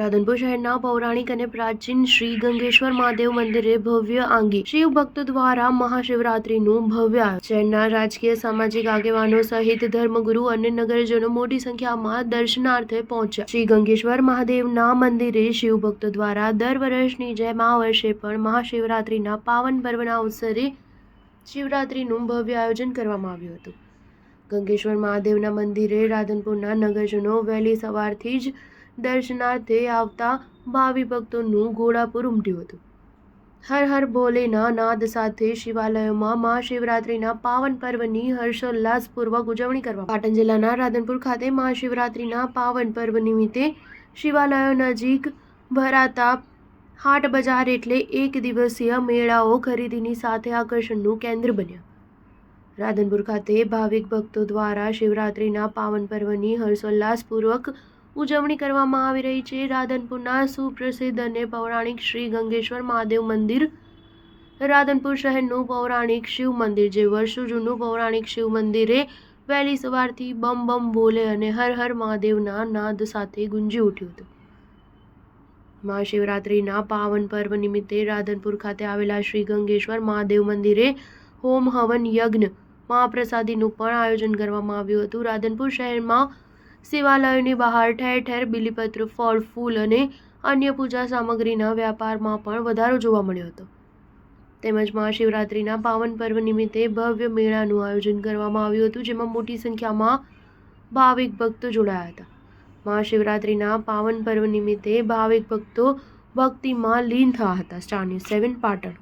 રાધનપુર શહેરના પૌરાણિક અને પ્રાચીન શ્રી ગંગેશ્વર મહાદેવ મંદિરે ભવ્ય આંગી શિવ ભક્તો દ્વારા મહાશિવરાત્રીનું ભવ્ય આયોજન. શહેરના રાજકીય સામાજિક આગેવાનો સહિત ધર્મગુરુ અને નગરજનો મોટી સંખ્યામાં દર્શનાર્થે પહોંચ્યા. શ્રી ગંગેશ્વર મહાદેવના મંદિરે શિવ ભક્તો દ્વારા દર વર્ષની જેમ આ વર્ષે પણ મહાશિવરાત્રીના પાવન પર્વના અવસરે શિવરાત્રીનું ભવ્ય આયોજન કરવામાં આવ્યું હતું. ગંગેશ્વર મહાદેવના મંદિરે રાધનપુરના નગરજનો વહેલી સવારથી જ દર્શનાર્થે આવતા ભાવિ ભક્તોનું ઘોડાપુર ઉમટ્યું હતું. હર હર ભોલેના નાદ સાથે શિવાલયોમાં મહાશિવરાત્રીના પાવન પર્વની હર્ષોલ્લાસપૂર્વક ઉજવણી કરવામાં. પાટણ જિલ્લાના રાધનપુર ખાતે મહાશિવરાત્રીના પાવન પર્વ નિમિત્તે શિવાલયો નજીક ભરાતા હાટ બજાર એટલે એક દિવસીય મેળાઓ ખરીદીની સાથે આકર્ષણનું કેન્દ્ર બન્યા. રાધનપુર ખાતે ભાવિક ભક્તો દ્વારા શિવરાત્રીના પાવન પર્વની હર્ષોલ્લાસપૂર્વક ઉજવણી કરવામાં આવી રહી છે. રાધનપુરના સુપ્રસિદ્ધ અને પૌરાણિક શ્રી ગંગેશ્વર મહાદેવ મંદિર રાધનપુર શહેરનું પૌરાણિક શિવ મંદિર જે વર્ષો જૂનું પૌરાણિક શિવ મંદિરે વહેલી સવારથી બમ બમ ભોલે અને હર હર મહાદેવના નાદ સાથે ગુંજી ઉઠ્યું હતું. મહાશિવરાત્રીના પાવન પર્વ નિમિત્તે રાધનપુર ખાતે આવેલા શ્રી ગંગેશ્વર મહાદેવ મંદિરે હોમ હવન યજ્ઞ મહાપ્રસાદીનું પણ આયોજન કરવામાં આવ્યું હતું. રાધનપુર શહેરમાં શિવાલયોની બહાર ઠેર ઠેર બીલીપત્ર, ફળ, ફૂલ અને અન્ય પૂજા સામગ્રીના વ્યાપારમાં પણ વધારો જોવા મળ્યો હતો. તેમજ મહાશિવરાત્રીના પાવન પર્વ નિમિત્તે ભવ્ય મેળાનું આયોજન કરવામાં આવ્યું હતું જેમાં મોટી સંખ્યામાં ભાવિક ભક્તો જોડાયા હતા. મહાશિવરાત્રીના પાવન પર્વ નિમિત્તે ભાવિક ભક્તો ભક્તિમાં લીન થયા હતા. Star news 7 Patan.